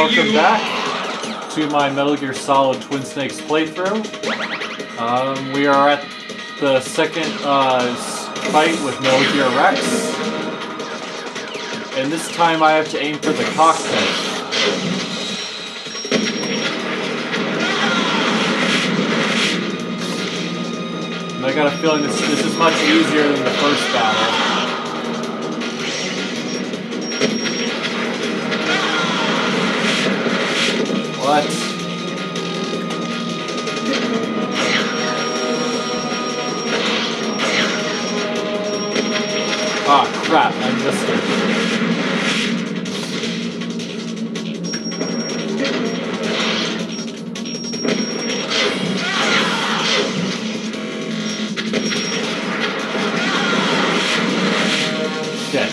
Welcome back to my Metal Gear Solid Twin Snakes playthrough. We are at the second fight with Metal Gear Rex. And this time I have to aim for the cockpit. And I got a feeling this is much easier than the first battle. What? Ah, crap, I missed it. Shit.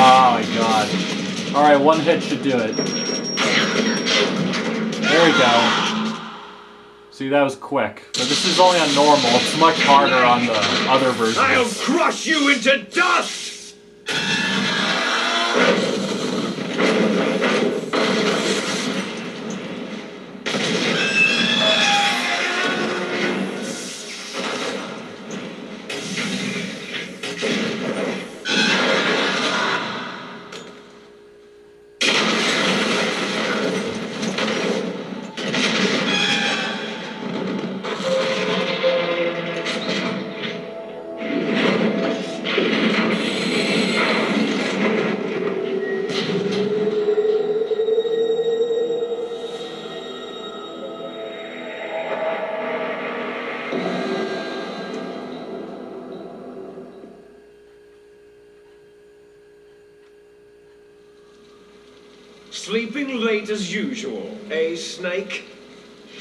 Oh my god. Alright, one hit should do it. There we go. See, that was quick. But this is only on normal. It's much harder on the other versions. I'll crush you into dust! Sleeping late as usual, eh, Snake?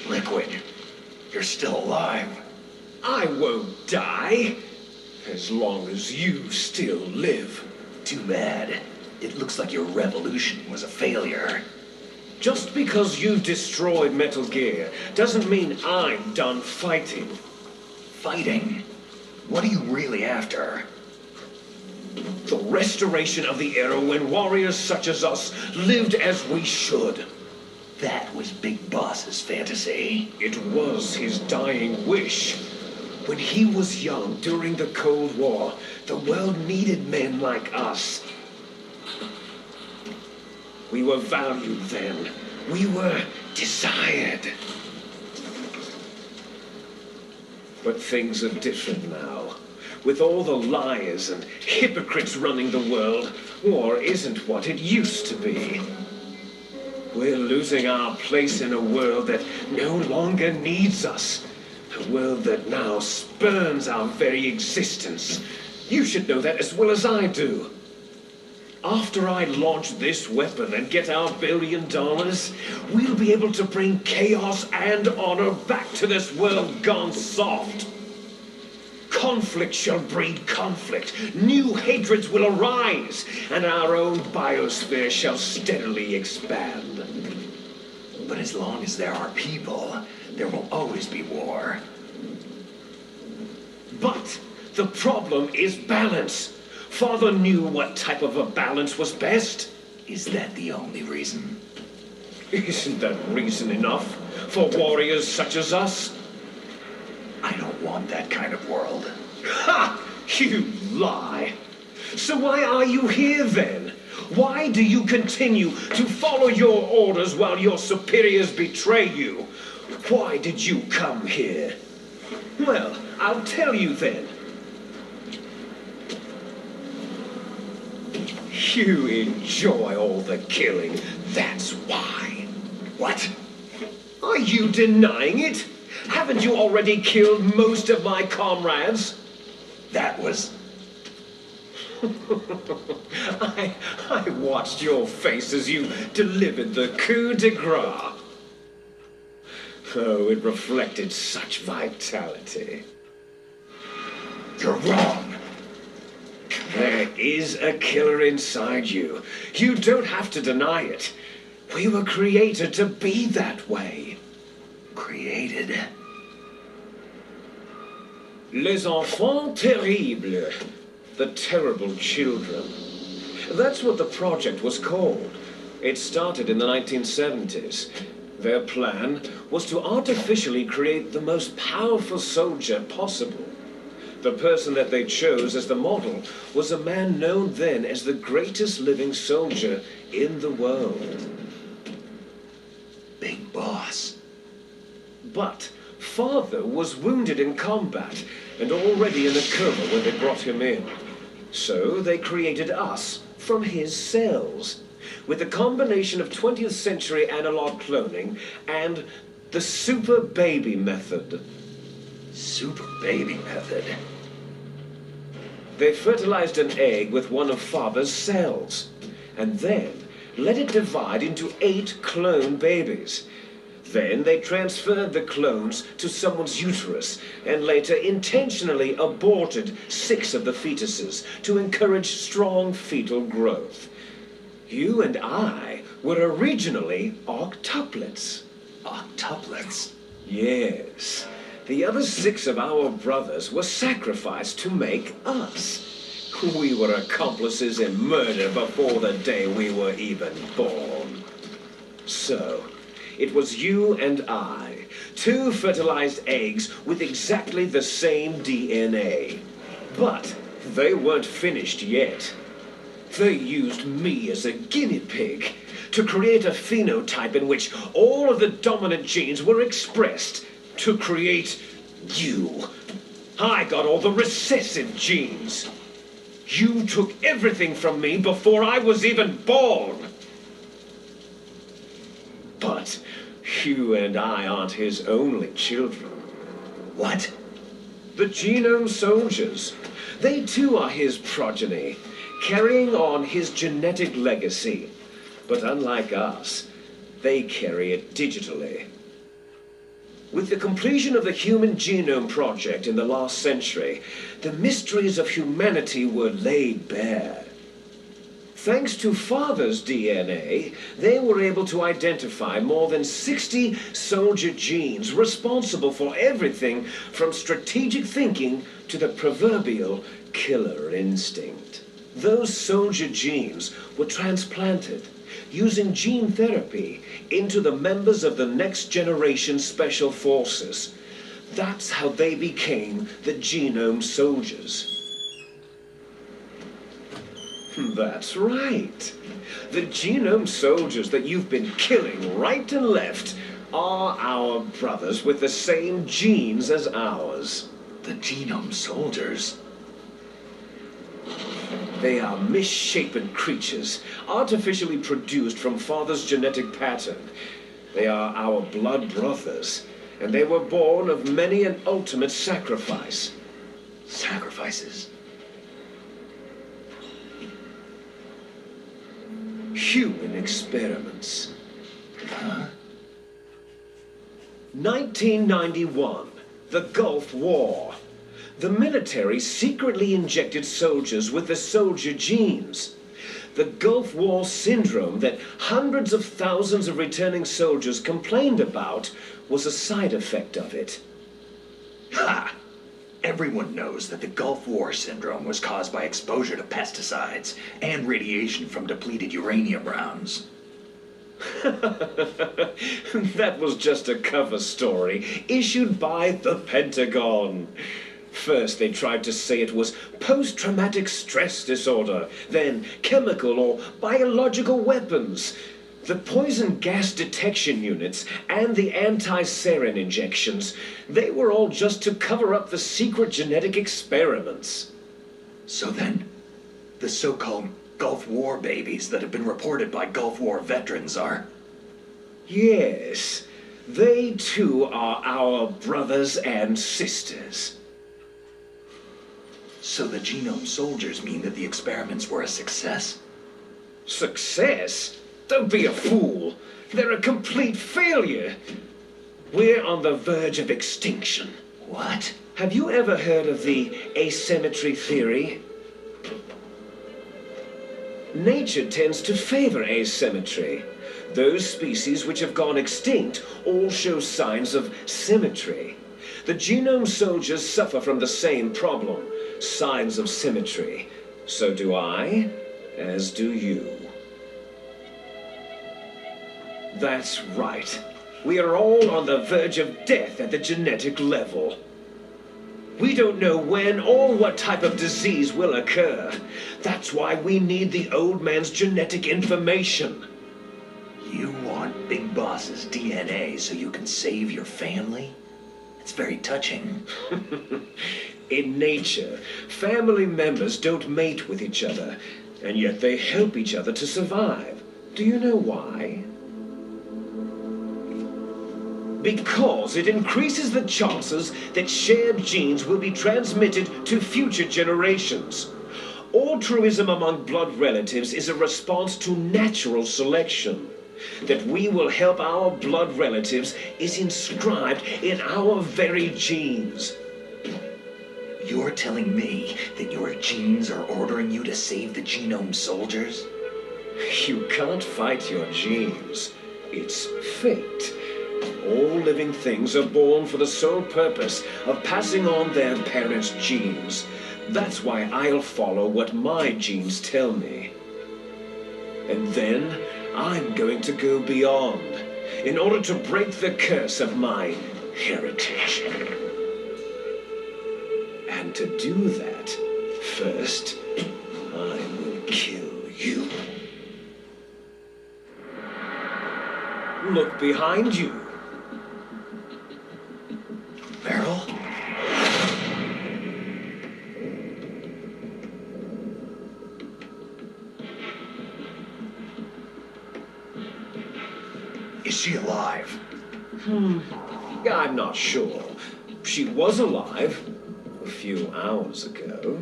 Liquid, you're still alive. I won't die, as long as you still live. Too bad. It looks like your revolution was a failure. Just because you've destroyed Metal Gear doesn't mean I'm done fighting. Fighting? What are you really after? The restoration of the era when warriors such as us lived as we should. That was Big Boss's fantasy. It was his dying wish. When he was young during the Cold War, the world needed men like us. We were valued then. We were desired. But things are different now. With all the liars and hypocrites running the world, war isn't what it used to be. We're losing our place in a world that no longer needs us. A world that now spurns our very existence. You should know that as well as I do. After I launch this weapon and get our $1 billion, we'll be able to bring chaos and honor back to this world gone soft. Conflict shall breed conflict. New hatreds will arise, and our own biosphere shall steadily expand. But as long as there are people, there will always be war. But the problem is balance. Father knew what type of a balance was best. Is that the only reason? Isn't that reason enough for warriors such as us? I don't want that kind of world. Ha! You lie. So why are you here then? Why do you continue to follow your orders while your superiors betray you? Why did you come here? Well, I'll tell you then. You enjoy all the killing, that's why. What? Are you denying it? Haven't you already killed most of my comrades? That was... I watched your face as you delivered the coup de grace. Oh, it reflected such vitality. You're wrong. There is a killer inside you. You don't have to deny it. We were created to be that way. Created? Les enfants terribles. The terrible children. That's what the project was called. It started in the 1970s. Their plan was to artificially create the most powerful soldier possible. The person that they chose as the model was a man known then as the greatest living soldier in the world. Big boss. But Father was wounded in combat and already in a coma when they brought him in. So they created us from his cells, with a combination of 20th century analog cloning and the super baby method. Super baby method. They fertilized an egg with one of Father's cells, and then let it divide into 8 clone babies. Then they transferred the clones to someone's uterus and later intentionally aborted 6 of the fetuses to encourage strong fetal growth. You and I were originally octuplets. Octuplets? Yes. The other 6 of our brothers were sacrificed to make us. We were accomplices in murder before the day we were even born. So, it was you and I, 2 fertilized eggs with exactly the same DNA. But they weren't finished yet. They used me as a guinea pig to create a phenotype in which all of the dominant genes were expressed to create you. I got all the recessive genes. You took everything from me before I was even born. But you and I aren't his only children. What? The genome soldiers. They too are his progeny, carrying on his genetic legacy. But unlike us, they carry it digitally. With the completion of the Human Genome Project in the last century, the mysteries of humanity were laid bare. Thanks to Father's DNA, they were able to identify more than 60 soldier genes responsible for everything from strategic thinking to the proverbial killer instinct. Those soldier genes were transplanted using gene therapy into the members of the next generation special forces. That's how they became the genome soldiers. That's right. The genome soldiers that you've been killing right and left are our brothers with the same genes as ours. The genome soldiers? They are misshapen creatures, artificially produced from Father's genetic pattern. They are our blood brothers, and they were born of many an ultimate sacrifice. Sacrifices? Human experiments. Huh? 1991, the Gulf War. The military secretly injected soldiers with the soldier genes. The Gulf War syndrome that hundreds of thousands of returning soldiers complained about was a side effect of it. Ha! Everyone knows that the Gulf War syndrome was caused by exposure to pesticides and radiation from depleted uranium rounds. That was just a cover story issued by the Pentagon. First, they tried to say it was post-traumatic stress disorder, then chemical or biological weapons. The poison gas detection units and the anti-sarin injections, they were all just to cover up the secret genetic experiments. So then, the so-called Gulf War babies that have been reported by Gulf War veterans are... Yes, they too are our brothers and sisters. So the genome soldiers mean that the experiments were a success? Success? Don't be a fool. They're a complete failure. We're on the verge of extinction. What? Have you ever heard of the asymmetry theory? Nature tends to favor asymmetry. Those species which have gone extinct all show signs of symmetry. The genome soldiers suffer from the same problem, signs of symmetry. So do I, as do you. That's right. We are all on the verge of death at the genetic level. We don't know when or what type of disease will occur. That's why we need the old man's genetic information. You want Big Boss's DNA so you can save your family? It's very touching. In nature, family members don't mate with each other, and yet they help each other to survive. Do you know why? Because it increases the chances that shared genes will be transmitted to future generations. Altruism among blood relatives is a response to natural selection. That we will help our blood relatives is inscribed in our very genes. You're telling me that your genes are ordering you to save the genome soldiers? You can't fight your genes. It's fate. All living things are born for the sole purpose of passing on their parents' genes. That's why I'll follow what my genes tell me. And then I'm going to go beyond in order to break the curse of my heritage. And to do that, first, I will kill you. Look behind you. Meryl? Is she alive? I'm not sure. She was alive a few hours ago.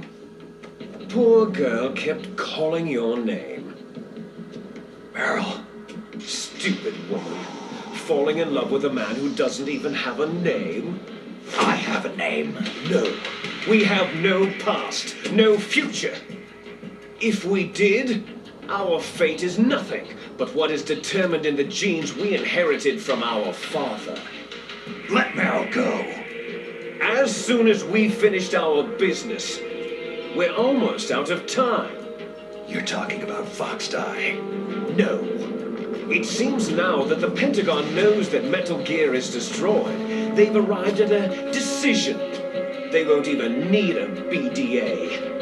Poor girl kept calling your name. Meryl? Stupid woman. Falling in love with a man who doesn't even have a name. I have a name. No. We have no past, no future. If we did, our fate is nothing but what is determined in the genes we inherited from our father. Let Meryl go. As soon as we finished our business, we're almost out of time. You're talking about Fox Die. No. It seems now that the Pentagon knows that Metal Gear is destroyed. They've arrived at a decision. They won't even need a BDA.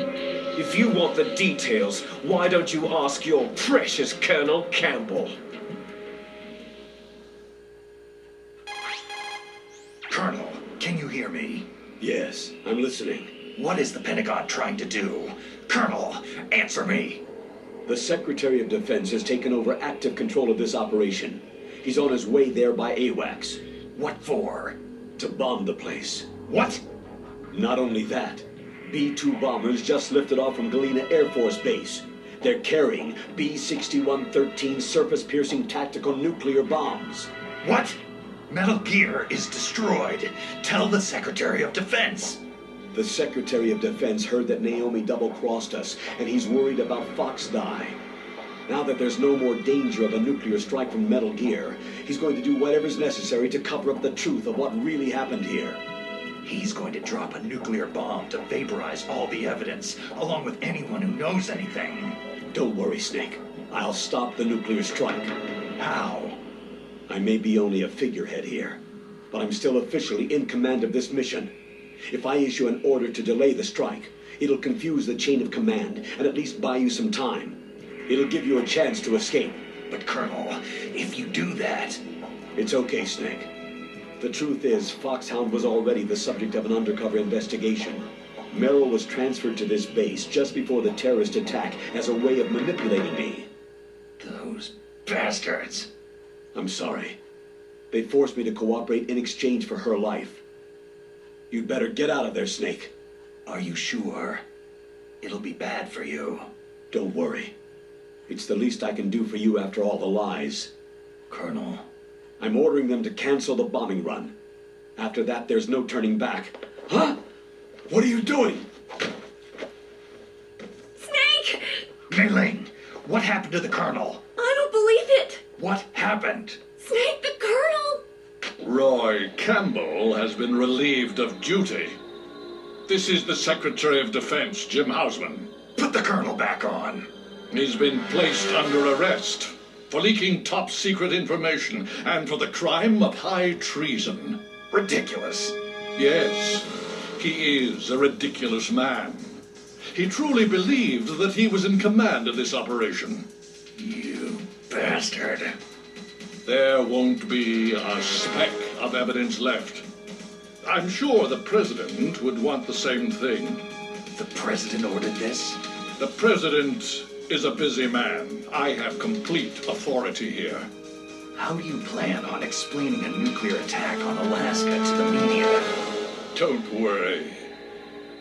If you want the details, why don't you ask your precious Colonel Campbell? Colonel, can you hear me? Yes, I'm listening. What is the Pentagon trying to do? Colonel, answer me. The Secretary of Defense has taken over active control of this operation. He's on his way there by AWACS. What for? To bomb the place. What? Not only that, B-2 bombers just lifted off from Galena Air Force Base. They're carrying B-6113 surface-piercing tactical nuclear bombs. What? Metal Gear is destroyed. Tell the Secretary of Defense. The Secretary of Defense heard that Naomi double-crossed us, and he's worried about Fox Die. Now that there's no more danger of a nuclear strike from Metal Gear, he's going to do whatever's necessary to cover up the truth of what really happened here. He's going to drop a nuclear bomb to vaporize all the evidence, along with anyone who knows anything. Don't worry, Snake. I'll stop the nuclear strike. How? I may be only a figurehead here, but I'm still officially in command of this mission. If I issue an order to delay the strike, it'll confuse the chain of command and at least buy you some time. It'll give you a chance to escape. But Colonel, if you do that... It's okay, Snake. The truth is, Foxhound was already the subject of an undercover investigation. Merrill was transferred to this base just before the terrorist attack as a way of manipulating me. Those bastards. I'm sorry. They forced me to cooperate in exchange for her life. You'd better get out of there, Snake. Are you sure? It'll be bad for you. Don't worry. It's the least I can do for you after all the lies. Colonel. I'm ordering them to cancel the bombing run. After that, there's no turning back. Huh? What are you doing? Snake! Mei Ling, what happened to the Colonel? I don't believe it! What happened? Snake, the Colonel! Roy Campbell has been relieved of duty. This is the Secretary of Defense, Jim Houseman. Put the colonel back on. He's been placed under arrest for leaking top-secret information and for the crime of high treason. Ridiculous. Yes, he is a ridiculous man. He truly believed that he was in command of this operation. You bastard. There won't be a speck of evidence left. I'm sure the President would want the same thing. The President ordered this? The President is a busy man. I have complete authority here. How do you plan on explaining a nuclear attack on Alaska to the media? Don't worry.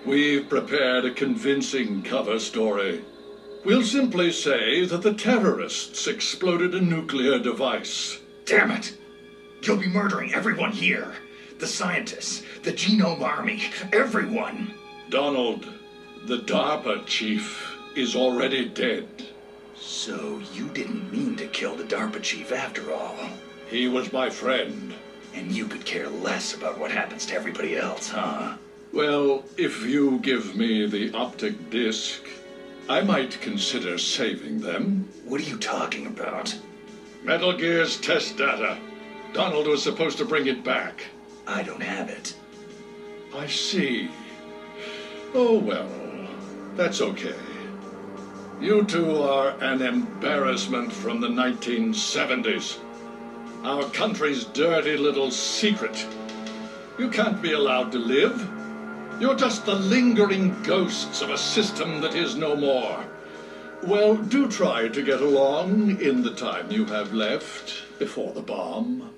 We've prepared a convincing cover story. We'll simply say that the terrorists exploded a nuclear device. Damn it! You'll be murdering everyone here. The scientists, the Genome Army, everyone. Donald, the DARPA chief is already dead. So you didn't mean to kill the DARPA chief after all. He was my friend. And you could care less about what happens to everybody else, huh? Well, if you give me the optic disc, I might consider saving them. What are you talking about? Metal Gear's test data. Donald was supposed to bring it back. I don't have it. I see. Oh, well, that's okay. You two are an embarrassment from the 1970s. Our country's dirty little secret. You can't be allowed to live. You're just the lingering ghosts of a system that is no more. Well, do try to get along in the time you have left before the bomb.